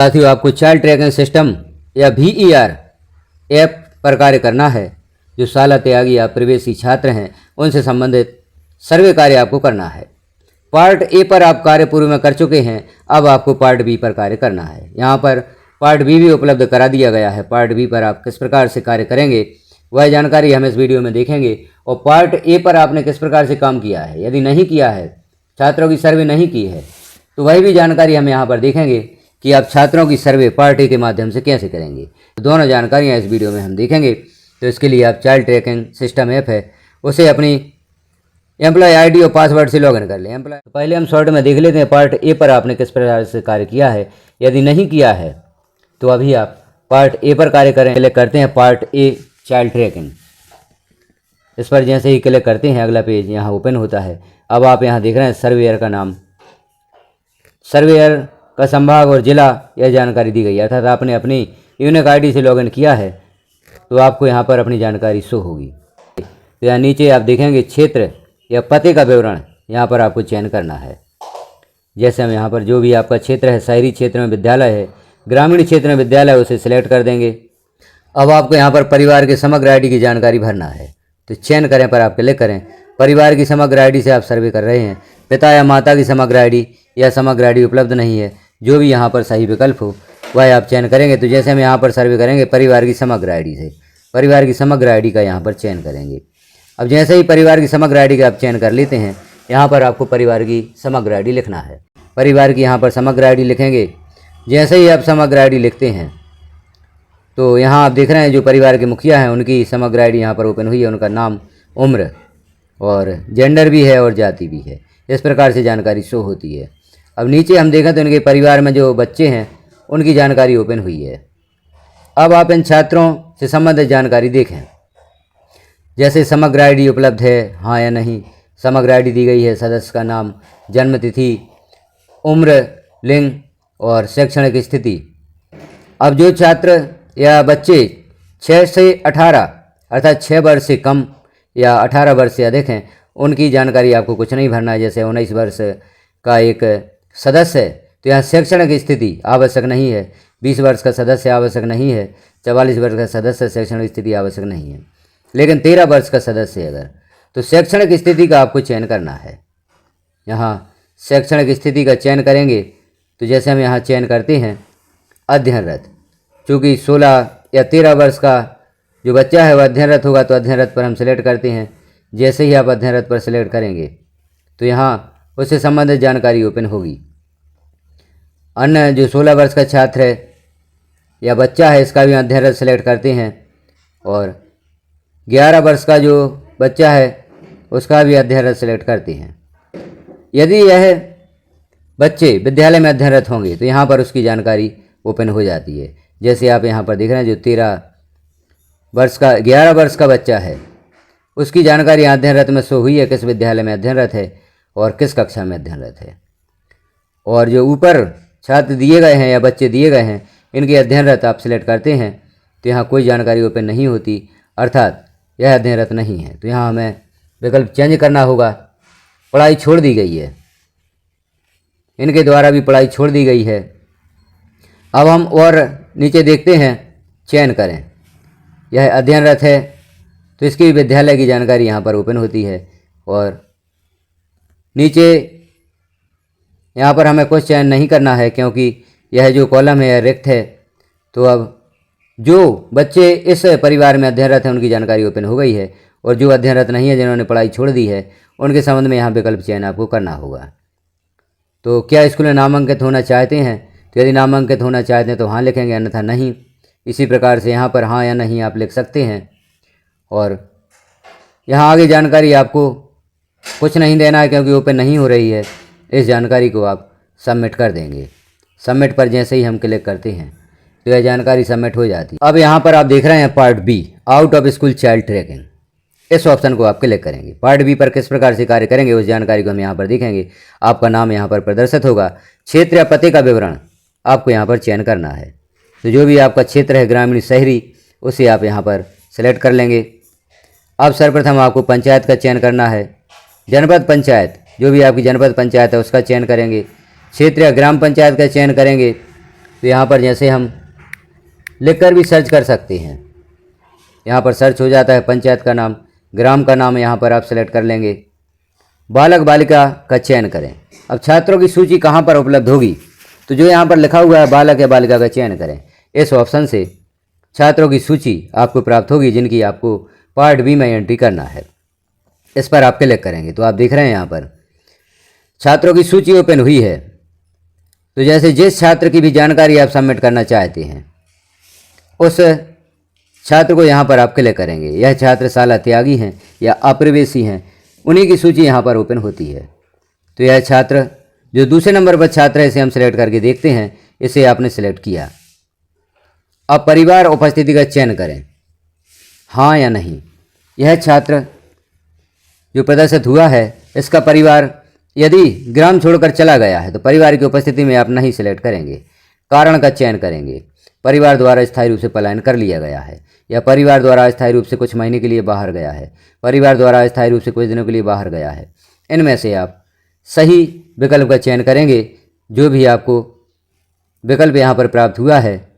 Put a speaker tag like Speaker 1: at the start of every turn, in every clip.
Speaker 1: साथियों, आपको child tracking system या VER ऐप पर कार्य करना है। जो शाला त्यागी या प्रवेशी छात्र हैं उनसे संबंधित सर्वे कार्य आपको करना है। पार्ट ए पर आप कार्य पूर्व में कर चुके हैं, अब आपको पार्ट बी पर कार्य करना है। यहाँ पर पार्ट बी भी उपलब्ध करा दिया गया है। पार्ट बी पर आप किस प्रकार से कार्य करेंगे वह जानकारी हम इस वीडियो में देखेंगे, और पार्ट ए पर आपने किस प्रकार से काम किया है, यदि नहीं किया है, छात्रों की सर्वे नहीं की है, तो वही भी जानकारी हम यहाँ पर देखेंगे कि आप छात्रों की सर्वे पार्ट ए के माध्यम से कैसे करेंगे। तो दोनों जानकारियाँ इस वीडियो में हम देखेंगे। तो इसके लिए आप चाइल्ड ट्रैकिंग सिस्टम ऐप है उसे अपनी एम्प्लॉय ID और पासवर्ड से लॉगिन कर लें। तो पहले हम शॉर्ट में देख लेते हैं पार्ट ए पर आपने किस प्रकार से कार्य किया है। यदि नहीं किया है तो अभी आप पार्ट ए पर कार्य करें। क्लिक करते हैं पार्ट ए चाइल्ड ट्रैकिंग। इस पर जैसे ही क्लिक करते हैं अगला पेज यहाँ ओपन होता है। अब आप यहाँ देख रहे हैं सर्वेयर का नाम, सर्वेयर का संभाग और जिला, यह जानकारी दी गई है। अर्थात आपने अपनी यूनिक ID से लॉगिन किया है तो आपको यहाँ पर अपनी जानकारी शो होगी। तो यहाँ नीचे आप देखेंगे क्षेत्र या पते का विवरण, यहाँ पर आपको चयन करना है। जैसे हम यहाँ पर जो भी आपका क्षेत्र है, शहरी क्षेत्र में विद्यालय है, ग्रामीण क्षेत्र में विद्यालय, उसे सिलेक्ट कर देंगे। अब आपको यहाँ पर परिवार के समग्र ID की जानकारी भरना है। तो चयन करें पर आप क्लिक करें। परिवार की समग्र ID से आप सर्वे कर रहे हैं। पिता या माता की समग्र ID या समग्र ID उपलब्ध नहीं है, जो भी यहाँ पर सही विकल्प हो वह आप चयन करेंगे। तो जैसे हम यहाँ पर सर्वे करेंगे परिवार की समग्र ID से, परिवार की समग्र ID का यहाँ पर चयन करेंगे। अब जैसे ही परिवार की समग्र ID का आप चयन कर लेते हैं, यहाँ पर आपको परिवार की समग्र ID लिखना है। परिवार की यहाँ पर समग्र ID लिखेंगे। जैसे ही आप समग्र ID लिखते हैं तो यहाँ आप देख रहे हैं जो परिवार के मुखिया हैं उनकी समग्र ID यहाँ पर ओपन हुई है। उनका नाम, उम्र और जेंडर भी है और जाति भी है। इस प्रकार से जानकारी शो होती है। अब नीचे हम देखें तो उनके परिवार में जो बच्चे हैं उनकी जानकारी ओपन हुई है। अब आप इन छात्रों से संबंधित जानकारी देखें। जैसे समग्र ID उपलब्ध है, हाँ या नहीं, समग्र ID दी गई है, सदस्य का नाम, जन्म तिथि, उम्र, लिंग और शैक्षणिक स्थिति। अब जो छात्र या बच्चे 6 से 18 अर्थात 6 वर्ष से कम या 18 वर्ष से अधिक हैं उनकी जानकारी आपको कुछ नहीं भरना है। जैसे 19 वर्ष का एक सदस्य है तो यहाँ शैक्षणिक स्थिति आवश्यक नहीं है। 20 वर्ष का सदस्य आवश्यक नहीं है। 44 वर्ष का सदस्य शैक्षणिक स्थिति आवश्यक नहीं है। लेकिन 13 वर्ष का सदस्य अगर, तो शैक्षणिक स्थिति का आपको चयन करना है। यहाँ शैक्षणिक स्थिति का चयन करेंगे तो जैसे हम यहाँ चयन करते हैं अध्ययनरत, चूँकि 16 या 13 वर्ष का जो बच्चा है वह अध्ययनरत होगा तो अध्ययनरत पर हम सिलेक्ट करते हैं। जैसे ही आप अध्ययनरत पर सिलेक्ट करेंगे तो यहाँ उससे संबंधित जानकारी ओपन होगी। अन्य जो 16 वर्ष का छात्र है या बच्चा है इसका भी अध्ययनरत सिलेक्ट करते हैं, और 11 वर्ष का जो बच्चा है उसका भी अध्ययनरत सिलेक्ट करते हैं। यदि यह बच्चे विद्यालय में अध्ययनरत होंगे तो यहाँ पर उसकी जानकारी ओपन हो जाती है। जैसे आप यहाँ पर देख रहे हैं जो 11 वर्ष का बच्चा है उसकी जानकारी अध्ययनरत में शो हुई है, किस विद्यालय में अध्ययनरत है और किस कक्षा में अध्ययनरत है। और जो ऊपर छात्र दिए गए हैं या बच्चे दिए गए हैं इनके अध्ययनरत आप सिलेक्ट करते हैं तो यहाँ कोई जानकारी ओपन नहीं होती, अर्थात यह अध्ययनरत नहीं है। तो यहाँ हमें विकल्प चेंज करना होगा। पढ़ाई छोड़ दी गई है, इनके द्वारा भी पढ़ाई छोड़ दी गई है। अब हम और नीचे देखते हैं, चयन करें। यह अध्ययनरत है तो इसकी विद्यालय की जानकारी यहाँ पर ओपन होती है। और नीचे यहाँ पर हमें कुछ चयन नहीं करना है क्योंकि यह जो कॉलम है यह रिक्त है। तो अब जो बच्चे इस परिवार में अध्ययनरत हैं उनकी जानकारी ओपन हो गई है, और जो अध्ययनरत नहीं है जिन्होंने पढ़ाई छोड़ दी है उनके संबंध में यहाँ विकल्प चयन आपको करना होगा। तो क्या स्कूल में नामांकित होना चाहते हैं, तो यदि नामांकित होना चाहते हैं तो हाँ लिखेंगे, अन्यथा नहीं। इसी प्रकार से यहाँ पर हाँ या नहीं आप लिख सकते हैं। और यहाँ आगे जानकारी आपको कुछ नहीं देना है क्योंकि ओपन नहीं हो रही है। इस जानकारी को आप सबमिट कर देंगे। सबमिट पर जैसे ही हम क्लिक करते हैं तो यह जानकारी सबमिट हो जाती है। अब यहाँ पर आप देख रहे हैं part B, out of school child tracking. इस ऑप्शन को आप क्लिक करेंगे। पार्ट बी पर किस प्रकार से कार्य करेंगे उस जानकारी को हम यहाँ पर देखेंगे। आपका नाम यहाँ पर प्रदर्शित होगा। क्षेत्र या पते का विवरण आपको यहाँ पर चयन करना है। तो जो भी आपका क्षेत्र है, ग्रामीण, शहरी, उसे आप यहाँ पर सेलेक्ट कर लेंगे। अब सर्वप्रथम आपको पंचायत का चयन करना है। जनपद पंचायत, जो भी आपकी जनपद पंचायत है उसका चयन करेंगे। क्षेत्र या ग्राम पंचायत का चयन करेंगे। तो यहाँ पर जैसे हम लिखकर भी सर्च कर सकते हैं। यहाँ पर सर्च हो जाता है, पंचायत का नाम, ग्राम का नाम यहाँ पर आप सेलेक्ट कर लेंगे। बालक बालिका का चयन करें। अब छात्रों की सूची कहाँ पर उपलब्ध होगी, तो जो यहाँ पर लिखा हुआ है बालक या बालिका का चयन करें, इस ऑप्शन से छात्रों की सूची आपको प्राप्त होगी जिनकी आपको पार्ट बी में एंट्री करना है। इस पर आप क्लिक करेंगे तो आप देख रहे हैं यहाँ पर छात्रों की सूची ओपन हुई है। तो जैसे जिस छात्र की भी जानकारी आप सबमिट करना चाहते हैं उस छात्र को यहाँ पर आप क्लिक करेंगे। यह छात्र शाला त्यागी हैं या अप्रवेशी हैं, उन्हीं की सूची यहाँ पर ओपन होती है। तो यह छात्र जो दूसरे नंबर पर छात्र है इसे हम सिलेक्ट करके देखते हैं। इसे आपने सिलेक्ट किया। अब परिवार उपस्थिति का चयन करें, हाँ या नहीं। यह छात्र जो प्रदर्शित हुआ है इसका परिवार यदि ग्राम छोड़कर चला गया है तो परिवार की उपस्थिति में आप नहीं सिलेक्ट करेंगे। कारण का चयन करेंगे, परिवार द्वारा स्थायी रूप से पलायन कर लिया गया है या परिवार द्वारा अस्थायी रूप से कुछ महीने के लिए बाहर गया है, परिवार द्वारा अस्थायी रूप से कुछ दिनों के लिए बाहर गया है। इनमें से आप सही विकल्प का चयन करेंगे। जो भी आपको विकल्प यहाँ पर प्राप्त हुआ है,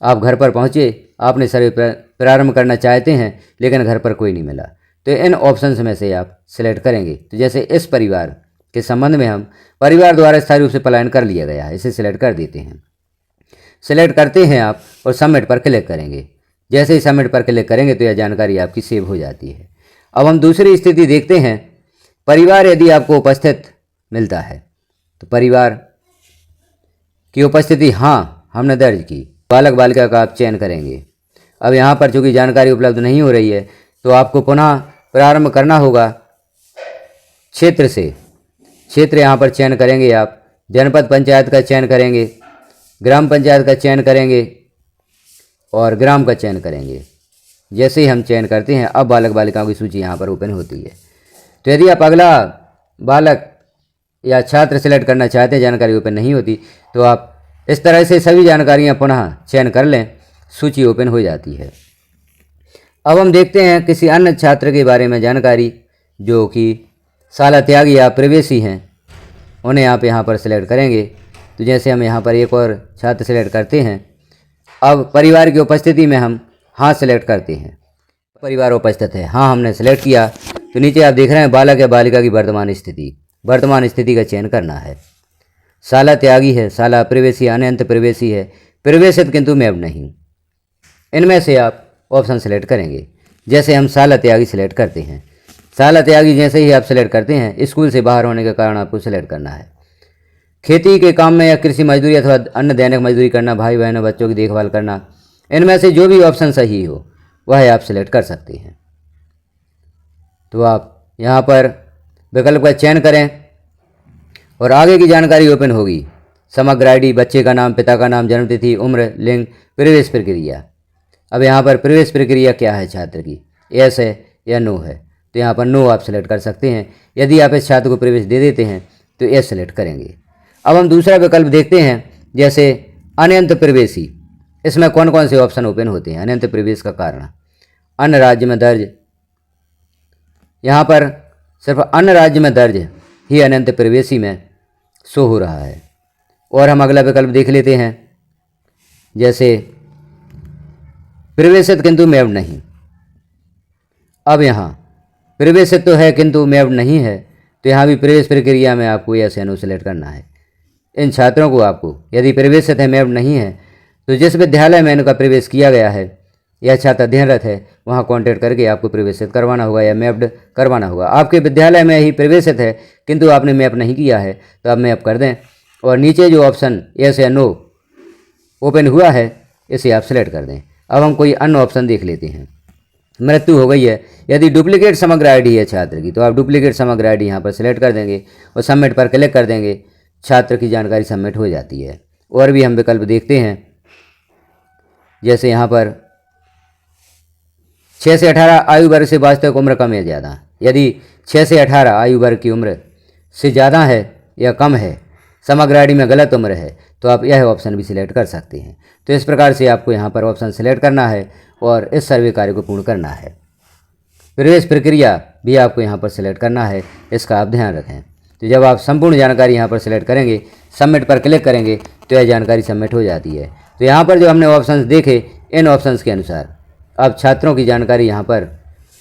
Speaker 1: आप घर पर पहुँचे, आपने सर्वे प्रारंभ करना चाहते हैं लेकिन घर पर कोई नहीं मिला, तो इन ऑप्शंस में से आप सिलेक्ट करेंगे। तो जैसे इस परिवार के संबंध में हम परिवार द्वारा स्थायी रूप से पलायन कर लिया गया है, इसे सिलेक्ट कर देते हैं। सिलेक्ट करते हैं आप और सबमिट पर क्लिक करेंगे। जैसे ही सबमिट पर क्लिक करेंगे तो यह जानकारी आपकी सेव हो जाती है। अब हम दूसरी स्थिति देखते हैं। परिवार यदि आपको उपस्थित मिलता है तो परिवार की उपस्थिति हाँ हमने दर्ज की, बालक बालिका का आप चयन करेंगे। अब यहाँ पर चूँकि जानकारी उपलब्ध नहीं हो रही है तो आपको पुनः प्रारंभ करना होगा क्षेत्र से। क्षेत्र यहाँ पर चयन करेंगे आप, जनपद पंचायत का चयन करेंगे, ग्राम पंचायत का चयन करेंगे और ग्राम का चयन करेंगे। जैसे ही हम चयन करते हैं अब बालक बालिकाओं की सूची यहाँ पर ओपन होती है। तो यदि आप अगला बालक या छात्र सिलेक्ट करना चाहते हैं, जानकारी ओपन नहीं होती, तो आप इस तरह से सभी जानकारियाँ पुनः चयन कर लें, सूची ओपन हो जाती है। अब हम देखते हैं किसी अन्य छात्र के बारे में जानकारी जो कि शाला त्यागी या प्रवेशी हैं, उन्हें आप यहाँ पर सिलेक्ट करेंगे। तो जैसे हम यहाँ पर एक और छात्र सिलेक्ट करते हैं। अब परिवार की उपस्थिति में हम हाँ सिलेक्ट करते हैं। परिवार उपस्थित है, हाँ हमने सिलेक्ट किया। तो नीचे आप देख रहे हैं बालक या बालिका की वर्तमान स्थिति का चयन करना है। शाला त्यागी है, शाला अप्रवेशी अनंत प्रवेशी है, प्रवेशित किंतु मैप नहीं। इनमें से आप ऑप्शन सेलेक्ट करेंगे। जैसे हम शाला त्यागी सिलेक्ट करते हैं। शाला त्यागी जैसे ही आप सिलेक्ट करते हैं, स्कूल से बाहर होने के कारण आपको सिलेक्ट करना है। खेती के काम में या कृषि मजदूरी अथवा अन्य दैनिक मजदूरी करना, भाई बहनों बच्चों की देखभाल करना, इनमें से जो भी ऑप्शन सही हो वह आप सिलेक्ट कर सकते हैं। तो आप यहाँ पर विकल्प का चयन करें और आगे की जानकारी ओपन होगी। समग्र आईडी, बच्चे का नाम, पिता का नाम, जन्मतिथि, उम्र, लिंग, प्रवेश प्रक्रिया। अब यहाँ पर प्रवेश प्रक्रिया क्या है छात्र की, यस है या नो है, तो यहाँ पर नो आप सिलेक्ट कर सकते हैं। यदि आप इस छात्र को प्रवेश दे देते हैं तो यस सिलेक्ट करेंगे। अब हम दूसरा विकल्प देखते हैं, जैसे अनंत प्रवेशी। इसमें कौन कौन से ऑप्शन ओपन होते हैं। अनंत प्रवेश का कारण अन्य राज्य में दर्ज, यहाँ पर सिर्फ अन्य राज्य में दर्ज ही अनंत प्रवेशी में शो हो रहा है। और हम अगला विकल्प देख लेते हैं, जैसे प्रवेशित किंतु मैप्ड नहीं। अब यहाँ प्रवेशित तो है किंतु मैप्ड नहीं है, तो यहाँ भी प्रवेश प्रक्रिया में आपको यस या नो सेलेक्ट करना है। इन छात्रों को आपको यदि प्रवेशित है मैप्ड नहीं है तो जिस विद्यालय में इनका प्रवेश किया गया है या छात्र अध्ययनरत है वहाँ कॉन्टैक्ट करके आपको प्रवेशित करवाना होगा या मैप्ड करवाना होगा। आपके विद्यालय में ही प्रवेशित है किंतु आपने मैप नहीं किया है तो आप मैप कर दें और नीचे जो ऑप्शन यस या नो ओपन हुआ है इसे आप सिलेक्ट कर दें। अब हम कोई अन्य ऑप्शन देख लेते हैं। मृत्यु हो गई है, यदि डुप्लीकेट समग्र आईडी है छात्र की तो आप डुप्लीकेट समग्र आईडी यहाँ पर सिलेक्ट कर देंगे और सबमिट पर क्लिक कर देंगे। छात्र की जानकारी सबमिट हो जाती है। और भी हम विकल्प देखते हैं, जैसे यहाँ पर 6 से 18 आयु वर्ग से वास्तविक उम्र कम या ज़्यादा। यदि 6 से 18 आयु वर्ग की उम्र से ज़्यादा है या कम है, समग्र आईडी में गलत उम्र है, तो आप यह ऑप्शन भी सिलेक्ट कर सकते हैं। तो इस प्रकार से आपको यहाँ पर ऑप्शन सिलेक्ट करना है और इस सर्वे कार्य को पूर्ण करना है। प्रवेश प्रक्रिया भी आपको यहाँ पर सिलेक्ट करना है, इसका आप ध्यान रखें। तो जब आप संपूर्ण जानकारी यहाँ पर सिलेक्ट करेंगे, सबमिट पर क्लिक करेंगे, तो यह जानकारी सबमिट हो जाती है। तो यहाँ पर जो हमने ऑप्शंस देखे, इन ऑप्शंस के अनुसार अब छात्रों की जानकारी यहाँ पर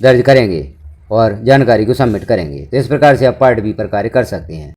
Speaker 1: दर्ज करेंगे और जानकारी को सबमिट करेंगे। तो इस प्रकार से आप पार्ट बी पर कार्य कर सकते हैं।